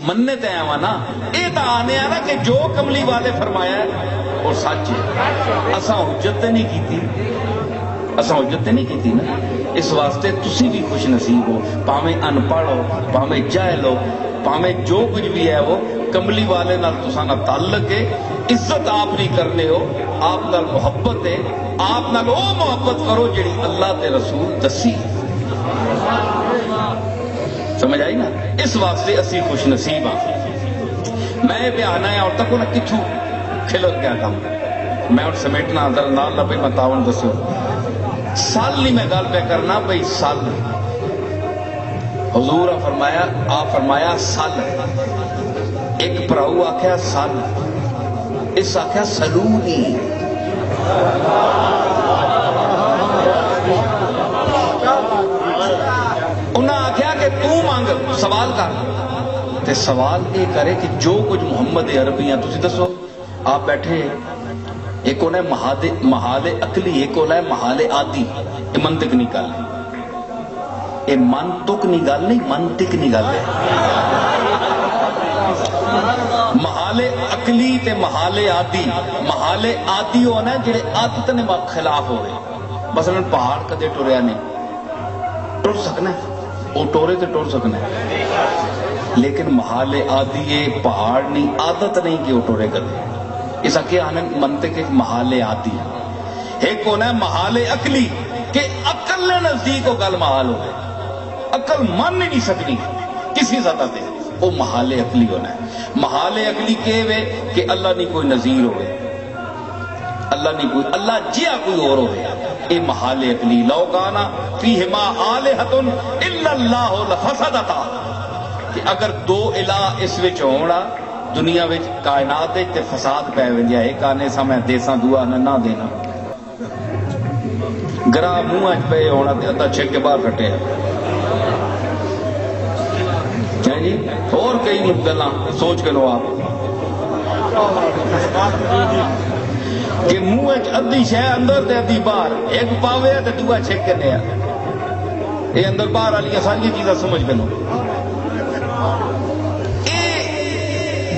مننے تے آیا نا یہ تو آنے آ نا کہ جو کملی والے فرمایا ہے اور سچ ہے. اساں حجت نہیں کیتی, اساں حجت نہیں کیتی نا. اس واسطے تسی بھی خوش نصیب ہو, پاویں ان پڑھ ہو, پاویں جاہل ہو, پاویں جو کچھ بھی ہے وہ کملی والے نال تساں نال تعلق ہے. عزت آپ نہیں کرنے ہو, آپ نال محبت ہے, آپ نال او محبت کرو جڑی اللہ تے رسول دسی. سمجھ آئی نا. اس واسطے اسی خوش نصیب ہاں. میں بیانا ہے اور تک نہ کتھوں کھلت گیا کام, میں اور سمیٹنا اندر نال نہ پہ میں تاون دسو سال نہیں میں گل پہ کرنا بھئی سال. حضور فرمایا سال. ایک پراؤ آخیا سال, اس آخیا سلونی. انہاں آخیا کہ تو مانگ سوال کر, تے سوال یہ کرے کہ جو کچھ محمد عربی ہیں تسی دسو. آپ بیٹھے, ایک ہونا ہے محال عقلی, ایک ہونا ہے محال عادی. یہ منطق نہیں گل ہے, یہ منطق نہیں گل نہیں, منطق نہیں گل ہے. محال عقلی تے محال عادی. محال عادی ہونا ہے جڑے عادت نے خلاف ہو رہے. مثلا پہاڑ کدے ٹریا نہیں, ٹر سکنا ہے, وہ ٹورے تے ٹر سکنا ہے. لیکن محال عادی یہ پہاڑ نہیں, عادت نہیں کہ وہ ٹورے کدے. اس کے آنے منطق ایک محال عادی ہے. ایک ہونا ہے محال عقلی کہ عقل نے نزدیک وہ گل محال ہو گئے, عقل مان نہیں سکنی کسی سطح سے, وہ محال عقلی ہونا ہے. محال عقلی کہ اللہ نہیں کوئی نظیر ہوئے, اللہ نہیں کوئی, اللہ جیا کوئی اور ہوئے, یہ محال عقلی. لو کانا فیہما آلہۃ الا اللہ لفسدتا, کہ اگر دو الہ اس وچ ہونا دنیا وچ کائنات تے فساد پہ ونجا. ایک آنے سا میں دیساں دعا نہ دینا, گرا منہ پہ ہونا تے ادھا چھک کے باہر کٹے جی. اور کئی گلاں سوچ کے لو آپ کہ منہ ادھی شے اندر تے ادھی باہر, ایک پاوے تے دعا چھک کے لیا. یہ اندر باہر والی ساری چیزاں سمجھ کے لو.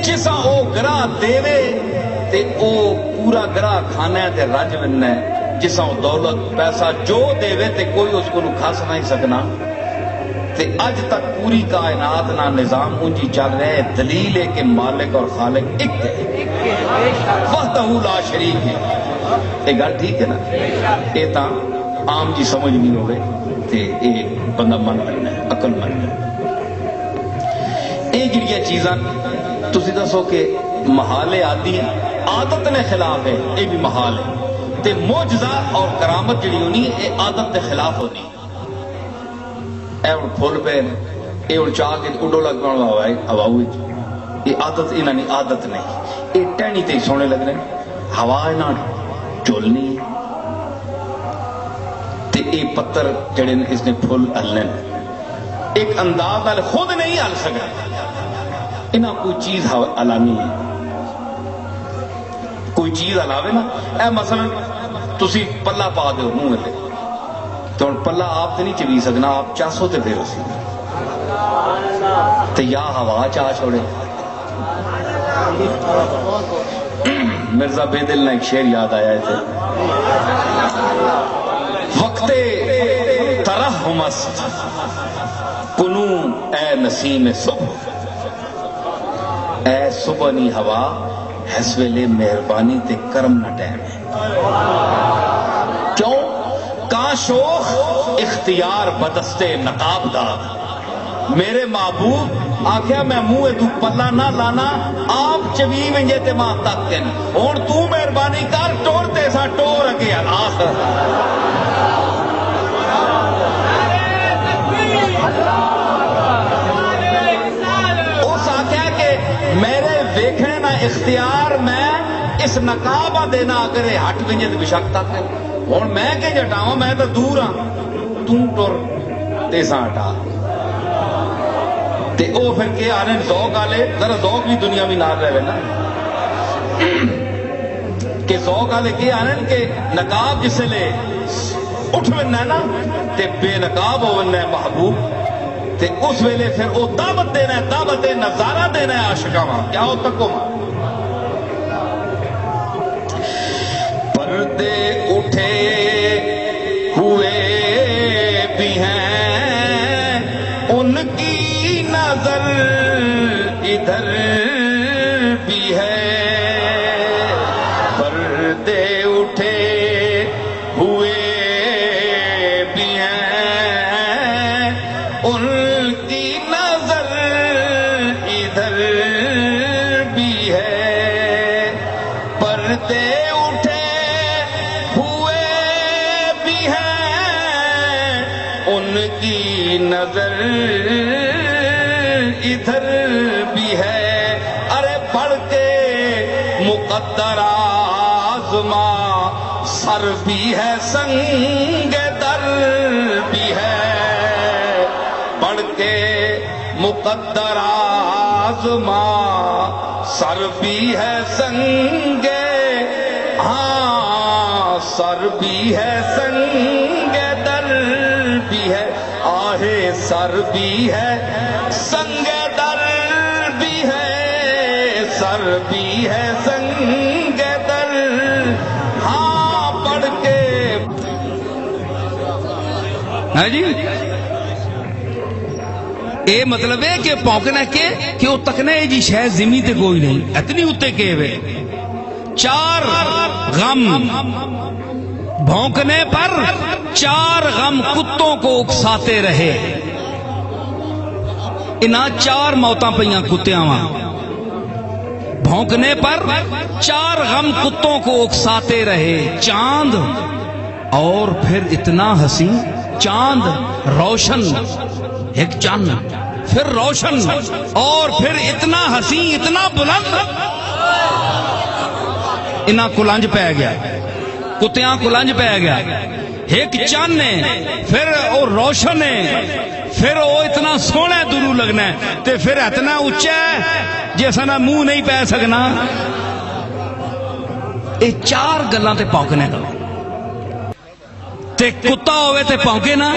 جسا او گراہ دے تے او پورا گراہ کھانا ہے تے رج بننا ہے. جسا او دولت پیسہ جو دے تے کوئی اس کو کھس نہیں سکنا. تے اج تک پوری کائنات نہ نظام اونجی چل رہا ہے. دلیل ہے کہ مالک اور خالق ایک ہے, وحدہ لا شریک ہے. یہ گل ٹھیک ہے نا. یہ تا عام جی سمجھ نہیں ہوئے تے یہ بندہ من رہنا ہے, عقل من رہنا ہے. یہ جڑیاں چیزاں تسی دسو کہ محال عادی عادت نے خلاف ہے, یہ بھی محال ہے. تے معجزہ اور کرامت جڑی ہونی یہ عادت کے خلاف ہونی. اے ہن پھول پہ اے ہن چاہ کے اڈو لگ پاؤں ہوا ہے ہوا ہوئی, یہ عادت انہاں نہیں, عادت نہیں. یہ ٹہنی تے سونے لگنے, ہوا نہ چولنی تے اے پتھر جڑے اس نے پھول ہلنے ایک انداز نال خود نہیں ہل سکتا. انہاں کوئی چیز علانی ہے, کوئی چیز علاوے نا. اے مثلا تسی پلہ پا دو منہ تے تو پلہ آپ تے نہیں چوی سکنا, آپ چاسو تے پھر اسی تے یا ہوا چاہ چھوڑے. مرزا بے دل نے ایک شعر یاد آیا ہے, وقت ترحم است کنو اے نسیم صبح, اے صبح نی ہوا اس ویلے مہربانی تے کرم نہ ٹائم ہے. کیوں کاشوخ اختیار بدستے نقاب دا, میرے محبوب آخیا میں منہ تو پلہ نہ لانا, آپ چوی ونجے تے ماں تک کے ہوں تو مہربانی کر ٹور تے سا ٹور اگے آخ. اس آخیا کہ میرے ویکھنے نہ اختیار میں اس نقابہ دینا اگر ہٹ ونجے تو بشک تک ہوں میں کہ جٹاواں, میں تو دور ہاں, تو ٹر تے سا ہٹا. تے او پھر کہ آنے ذوق آلے, ذرا ذوق بھی دنیا بھی نال رہے نا, کہ ذوق آلے کہ آنے کہ نقاب جسے لے اٹھ بننا ہے نا تے بے نقاب ہو بننا ہے محبوب, تے اس ویلے پھر وہ دعوت دینا ہے، دعوت نظارہ دینا ہے عاشقاں واں، کیا ہو تکو ماں پردے اٹھے ہوئے بھی ہیں ان کی نظر ادھر بھی ہے، پردے اٹھے ہوئے بھی ہیں ان کی نظر ادھر بھی ہے، پردے اٹھے ہوئے بھی ہیں ان کی نظر ادھر بھی ہے، ارے بڑھ کے مقدر آزماں سر بھی ہے سنگ در بھی ہے، بڑھ کے مقدر آزماں سر بھی ہے سنگ، ہاں سر بھی ہے سنگ در بھی ہے، آہے سر بھی ہے سنگ در بھی ہے، سر بھی ہے سنگ در، ہاں پڑھ کے ہاں جی اے مطلب ہے کہ پونکنا کہ وہ تکنا ہے جی شاید زمین تے کوئی نہیں اتنی اتے کے وے چار غم بھونکنے پر چار غم کتوں کو اکساتے رہے، انہاں چار موتاں پئیاں کتیاں واں، بھونکنے پر چار غم کتوں کو اکساتے رہے، چاند اور پھر اتنا حسین، چاند روشن ایک چاند پھر روشن اور پھر اتنا حسین اتنا بلند، انہاں کلنج پہ گیا، کتیاں کلنج پہ گیا، ایک چاند ہے پھر وہ روشن ہے پھر وہ اتنا سونا درو لگنا ہے تے پھر اتنا اچا ہے جیسا نہ منہ نہیں پہ سکنا، یہ چار گلاں تے پونکنے کا تے کتا ہوئے تے پونکے نا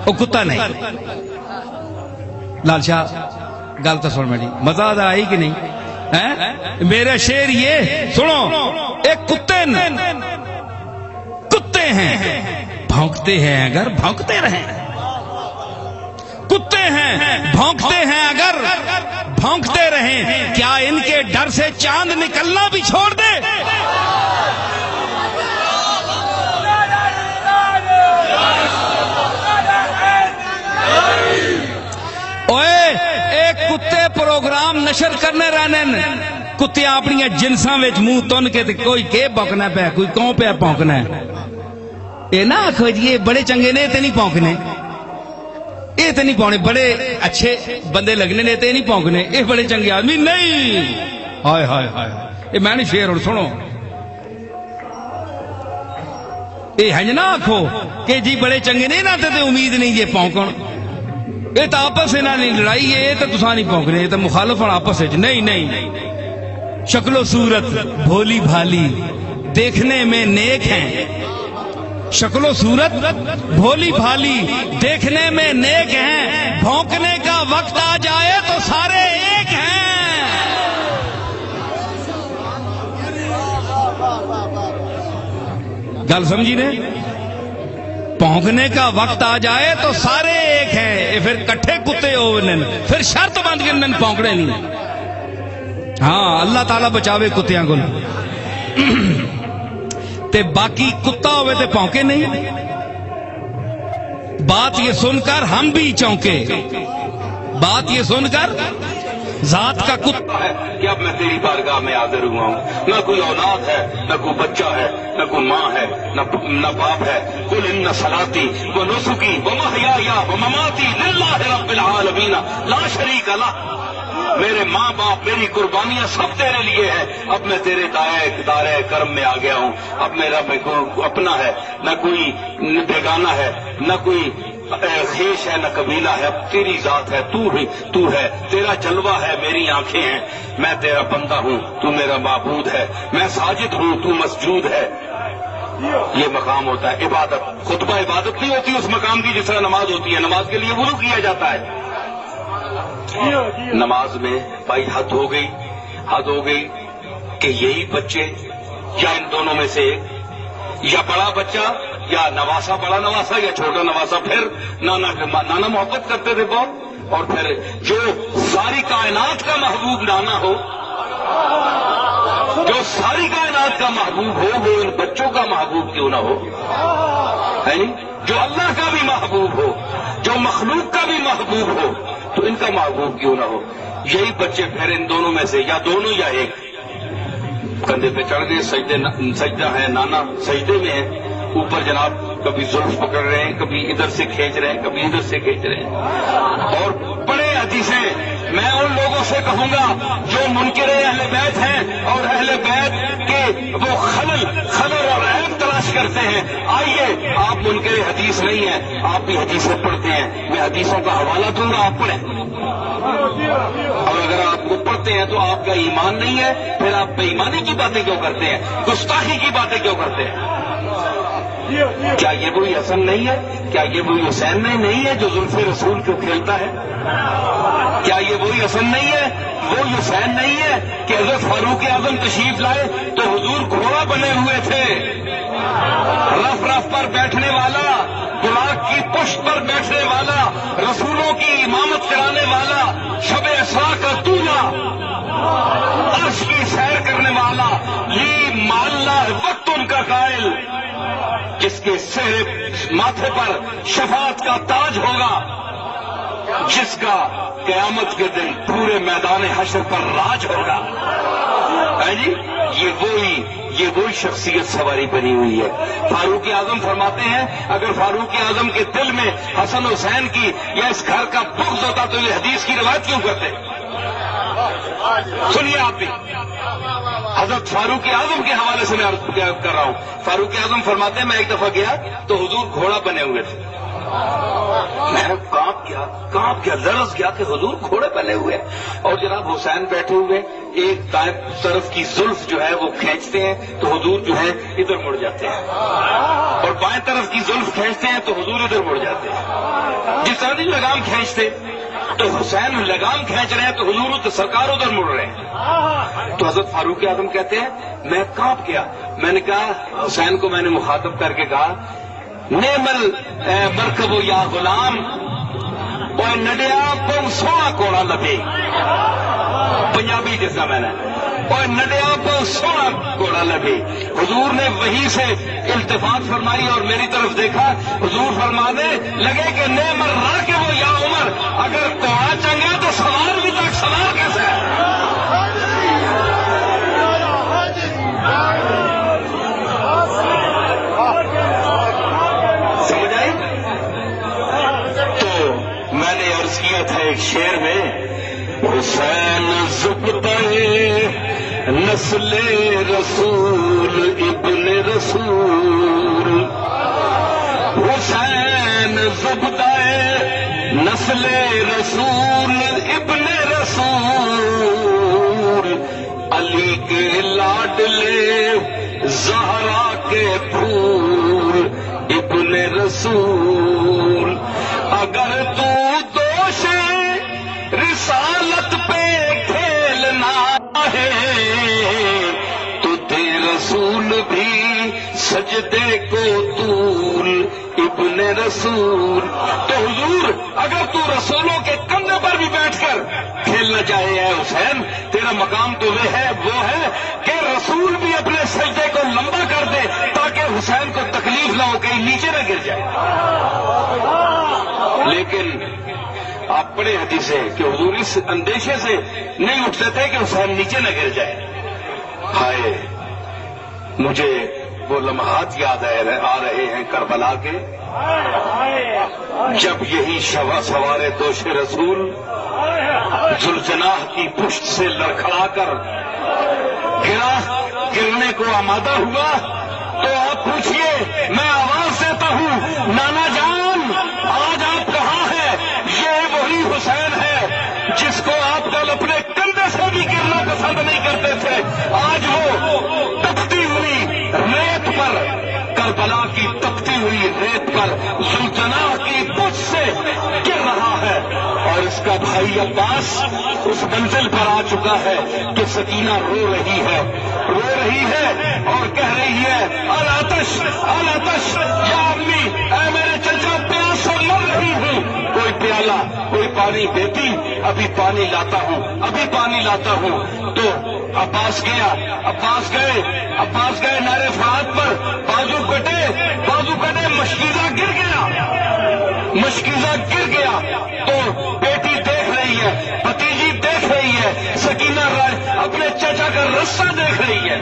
وہ کتا نہیں۔ لال شاہ گل تو سن میری مزہ آئی کہ نہیں؟ میرا شعر یہ سنو، ایک کتے ہیں بھونکتے ہیں اگر بھونکتے رہیں، کتے ہیں بھونکتے ہیں اگر بھونکتے رہیں، کیا ان کے ڈر سے چاند نکلنا بھی چھوڑ دے؟ ایک کتے پروگرام نشر کرنے رہنے کتیاں اپنی جنساں وچ منہ تن کے کوئی کے بھونکنا پہ کوئی کون پہ بھونکنا ہے، یہ نہ آخو جی یہ بڑے چنگے نے تے نہیں بھونکنے، یہ تے نہیں پونے بڑے اچھے بندے لگنے نے تے نہیں بھونکنے، یہ بڑے چنگے آدمی نہیں، ہائے ہائے ہائے یہ میں نے شعر اور سنو، یہ ہنج نہ آخو کہ جی بڑے چنگے نہیں نہ تے امید نہیں یہ پونکن، یہ تو آپس سے نہ نہیں لڑائی ہے، یہ تو تساں نہیں پونکنے، یہ تو مخالف ہیں آپس سے، نہیں نہیں، شکل و صورت بھولی بھالی دیکھنے میں نیک ہیں، شکل و صورت بھولی بھالی دیکھنے میں نیک ہیں، بھونکنے کا وقت آ جائے تو سارے ایک ہیں۔ گل سمجھی نے؟ پونکنے کا وقت آ جائے تو سارے ایک ہیں، پھر کٹھے کتے ہونے پھر شرط بند کے پونکنے نہیں، ہاں اللہ تعالیٰ بچاوے کتیاں کو تے باقی کتا ہوئے تے پونکے نہیں۔ بات یہ سن کر ہم بھی چونکے، بات یہ سن کر ذات کا کتا ہے کہ اب میں تیری بارگاہ میں حاضر ہوا ہوں، نہ کوئی اولاد ہے نہ کوئی بچہ ہے نہ کوئی ماں ہے نہ باپ ہے، قل ان صلاتی و نسکی و محیای و مماتی للہ رب العالمین لا شریک لہ، میرے ماں باپ میری قربانیاں سب تیرے لیے ہیں، اب میں تیرے دائرہ کرم میں آ گیا ہوں، اب میرا اپنا ہے نہ کوئی بیگانہ ہے نہ کوئی خیش ہے نہ قبیلہ ہے، اب تیری ذات ہے، تو ہے، تیرا جلوہ ہے، میری آنکھیں ہیں، میں تیرا بندہ ہوں، تو میرا معبود ہے، میں ساجد ہوں، تو مسجود ہے، یہ مقام ہوتا ہے عبادت. خطبہ عبادت نہیں ہوتی اس مقام کی جس طرح نماز ہوتی ہے. نماز کے لیے وضو کیا جاتا ہے. نماز میں بھائی حد ہو گئی کہ یہی بچے یا ان دونوں میں سے ایک, یا بڑا بچہ یا نواسا, بڑا نواسا یا چھوٹا نواسا, پھر نانا محبت کرتے تھے بہت, اور پھر جو ساری کائنات کا محبوب نانا ہو, جو ساری کائنات کا محبوب ہو, وہ ان بچوں کا محبوب کیوں نہ ہو, ہے نہیں؟ جو اللہ کا بھی محبوب ہو, جو مخلوق کا بھی محبوب ہو, تو ان کا محبوب کیوں نہ ہو. یہی بچے پھر ان دونوں میں سے یا دونوں یا ایک کندھے پہ چڑھ گئے, سجدہ ہے, نانا سجدے میں ہے, اوپر جناب کبھی زلف پکڑ رہے ہیں, کبھی ادھر سے کھینچ رہے ہیں, کبھی ادھر سے کھینچ رہے ہیں. اور بڑے حدیثیں میں ان لوگوں سے کہوں گا جو منکر اہل بیت ہیں اور اہل بیت کے وہ خلل اور عیب تلاش کرتے ہیں. آئیے, آپ منکر حدیث نہیں ہیں, آپ بھی حدیثیں پڑھتے ہیں, میں حدیثوں کا حوالہ دوں گا, آپ پڑھیں. اور اگر آپ کو پڑھتے ہیں تو آپ کا ایمان نہیں ہے, پھر آپ بے ایمانی کی باتیں کیوں کرتے ہیں, گستاخی کی باتیں کیوں کرتے ہیں؟ کیا یہ وہی حسن نہیں ہے؟ کیا یہ وہی حسین نہیں ہے جو زلف رسول کو کھیلتا ہے؟ کیا یہ وہی حسن نہیں ہے, وہی حسین نہیں ہے کہ حضرت فاروق اعظم تشریف لائے تو حضور گھوڑا بنے ہوئے تھے, رف پر بیٹھنے والا, براق کی پشت پر بیٹھنے والا, رسولوں کی امامت کرانے والا, شب اسرا کا دولہا, عرش کی سیر کرنے والا, لی ماللہ وقت ان کا قائل, جس کے سر ماتھے پر شفاعت کا تاج ہوگا, جس کا قیامت کے دن پورے میدان حشر پر راج ہوگا. جی یہ وہی شخصیت سواری بنی ہوئی ہے. فاروق اعظم فرماتے ہیں اگر فاروق اعظم کے دل میں حسن حسین کی یا اس گھر کا بغض ہوتا تو یہ حدیث کی روایت کیوں کرتے؟ سنیے آپ بھی, حضرت فاروق اعظم کے حوالے سے میں عرض کر رہا ہوں. فاروق اعظم فرماتے ہیں میں ایک دفعہ گیا تو حضور گھوڑا بنے ہوئے تھے. میں کانپ گیا, لرز گیا کہ حضور گھوڑے بنے ہوئے, اور جناب حسین بیٹھے ہوئے, ایک دائیں طرف کی زلف جو ہے وہ کھینچتے ہیں تو حضور جو ہے ادھر مڑ جاتے ہیں, اور بائیں طرف کی زلف کھینچتے ہیں تو حضور ادھر مڑ جاتے ہیں. جس طرح لگام کھینچتے تو حسین لگام کھینچ رہے ہیں تو حضور سرکار ادھر مڑ رہے ہیں. تو حضرت فاروق اعظم کہتے ہیں میں کانپ گیا. میں نے کہا, حسین کو میں نے مخاطب کر کے کہا, نیمل مرکب یا غلام اور نڈیا پو سونا کوڑا لبے, پنجابی جیسا میں نے, اور نڈیا پو سونا کوڑا لبے. حضور نے وہیں سے التفات فرمائی اور میری طرف دیکھا. حضور فرمانے لگے کہ نیمل راکب یا عمر, اگر کوڑا چنگا تو سوار بھی تک سوار کیسے ہے؟ تھا ایک شعر میں, حسین زبدہ نسل رسول ابن رسول, حسین زبدہ نسل رسول ابن رسول, علی کے لاڈلے زہرا کے پھول ابن رسول. اگر تو رسالت پہ کھیلنا ہے تو دے رسول بھی سجدے کو طول ابن رسول. تو حضور اگر تو رسولوں کے کندھے پر بھی بیٹھ کر کھیلنا چاہے ہے حسین, تیرا مقام تو وہ ہے کہ رسول بھی اپنے سجدے کو لمبا کر دے تاکہ حسین کو تکلیف نہ ہو, کہیں نیچے نہ گر جائے. لیکن آپ پڑھے حدیثیں کہ حضور اس اندیشے سے نہیں اٹھتے تھے کہ حسین نیچے نہ گر جائے. ہائے, مجھے وہ لمحات یاد آ رہے ہیں کربلا کے, جب یہی شوا سوارے دوش رسول ذوالجناح کی پشت سے لڑکھڑا کر گرنے کو آمادہ ہوا. تو آپ پوچھئے, میں آواز دیتا ہوں نانا جان آج آپ کہاں ہیں؟ یہ وہی حسین ہے جس کو آپ کل اپنے کندھے سے بھی گرنا پسند نہیں کرتے تھے. آج وہ تپتی ہوئی ریت پر کربلا کی تپتی ہوئی ریت پر زلجناح کی پشت سے گر رہا ہے، اور اس کا بھائی عباس اس منزل پر آ چکا ہے کہ سکینہ رو رہی ہے اور کہہ رہی ہے الاتش الاتش یا امی، اے میرے چچا پیاس سے مر رہی ہوں، کوئی پیالہ کوئی پانی دیتی، ابھی پانی لاتا ہوں۔ تو عباس گئے نہر فرات پر، بازو کٹے مشکیزہ گر گیا تو بیٹی دیکھ رہی ہے، بھتیجی دیکھ رہی ہے، سکینہ اپنے چچا کا رستہ دیکھ رہی ہے۔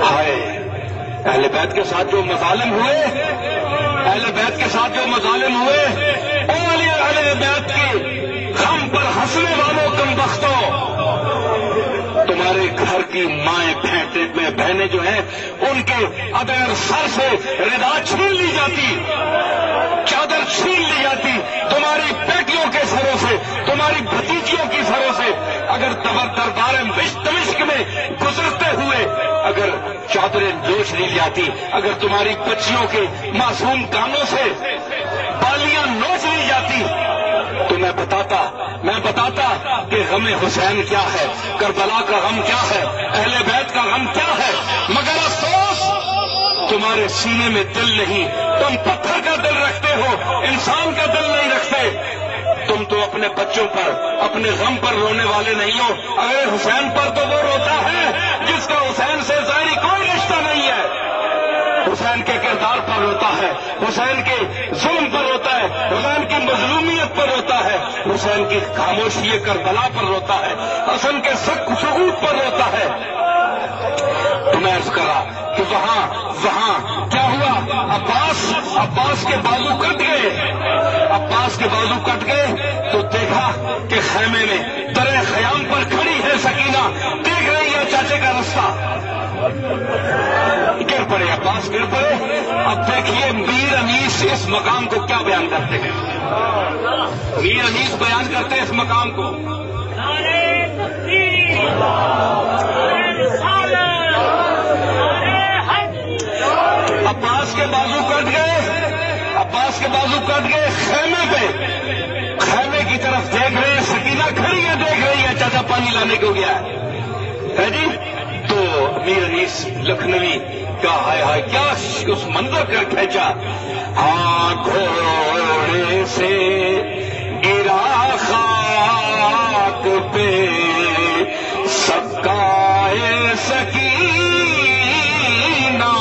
ہائے، اہل بیت کے ساتھ جو مظالم ہوئے، اولی اہل بیت کی غم پر ہنسنے والوں کم بختوں، تمہارے گھر کی مائیں بہنیں جو ہیں ان کے اگر سر سے ردا چھین لی جاتی، چادر چھین لی جاتی، تمہاری بیٹیوں کے سروں سے، تمہاری بھتیجیوں کی سروں سے اگر دربار دمشق میں گزرتے ہوئے اگر چادریں نوچ لی جاتی، اگر تمہاری بچیوں کے معصوم کانوں سے بالیاں نوچ لی جاتی، تو میں بتاتا کہ غم حسین کیا ہے، کربلا کا غم کیا ہے، اہل بیت کا غم کیا ہے، مگر افسوس تمہارے سینے میں دل نہیں، تم پتھر کا دل رکھتے ہو، انسان کا دل نہیں رکھتے، تم تو اپنے بچوں پر، اپنے غم پر رونے والے نہیں ہو۔ اگر حسین پر تو وہ روتا ہے جس کا حسین سے ظاہری کوئی رشتہ نہیں ہے، حسین کے کردار پر روتا ہے، حسین کے ظلم پر روتا ہے، حسین کی مظلومیت پر روتا ہے، حسین کی خاموشی کربلا پر روتا ہے، حسن کے سقوط پر روتا ہے۔ تو میں عرض کرا کہ وہاں کیا ہوا، عباس کے بازو کٹ گئے تو دیکھا کہ خیمے میں درے خیام پر کھڑی ہے سکینہ، دیکھ رہی ہے چاچے کا رستہ، عباس گر پڑے۔ اب دیکھیے میر انیس اس مقام کو کیا بیان کرتے ہیں، میر انیس بیان کرتے ہیں اس مقام کو، عباس کے بازو کٹ گئے، خیمے کی طرف دیکھ رہے ہیں، سکینہ کھڑی ہے، دیکھ رہی ہے چاچا پانی لانے کو گیا ہے جی۔ تو میر انیس لکھنوی کا ہائے کیا اس منظر کر کھینچا، ہاں گھوڑے سے گرا خاک پہ سکائے سکینہ،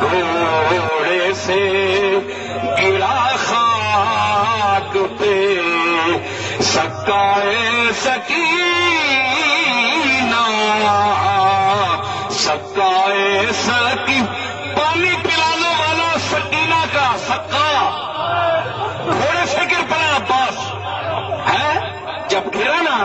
گھوڑے سے گرا خاک پہ سکائے سکینہ، سکائے سکی، پانی پلانے والا سکینہ کا سکا، گھوڑے سے گر پڑا عباس ہے، جب گرا نا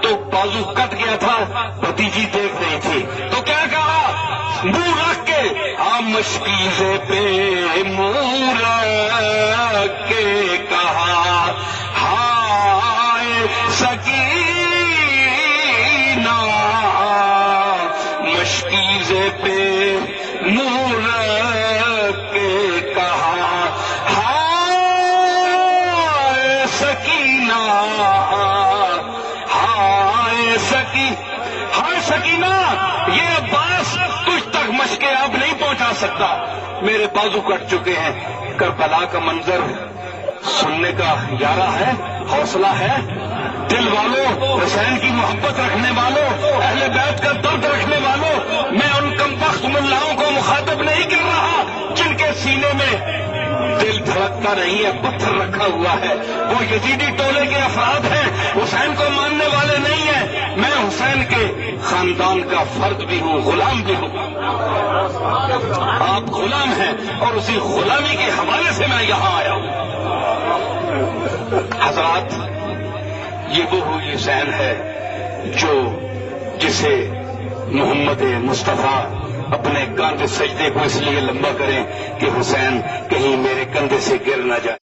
تو بازو کٹ گیا تھا، بھتیجی دیکھ رہی تھی، تو کیا کہا، منہ رکھ کے، مشکیزے پہ منہ رکھ کے کہا، ہائے سکینہ، مشکیزے پہ منہ رکھ کے کہا، ہائے سکینہ، ہائے سکینہ، یہ عباس تجھ تک مشکے اب نہیں پہنچا سکتا، میرے بازو کٹ چکے ہیں۔ کربلا کا منظر سننے کا یارہ ہے، حوصلہ ہے، دل والوں، حسین کی محبت رکھنے والوں، اہل بیت کا درد رکھنے والوں، میں ان کم بخت ملاؤں کو مخاطب نہیں کر رہا جن کے سینے میں دل دھڑکتا نہیں ہے، پتھر رکھا ہوا ہے، وہ یزیدی ٹولے کے افراد ہیں، حسین کو ماننے والے نہیں ہیں، میں حسین کے خاندان کا فرد بھی ہوں، غلام بھی ہوں، آپ غلام ہیں اور اسی غلامی کے حوالے سے میں یہاں آیا ہوں۔ حضرات، یہ وہ حسین ہے جسے محمد مصطفیٰ اپنے کاندھے سجدے کو اس لیے لمبا کریں کہ حسین کہیں میرے کندھے سے گر نہ جائے۔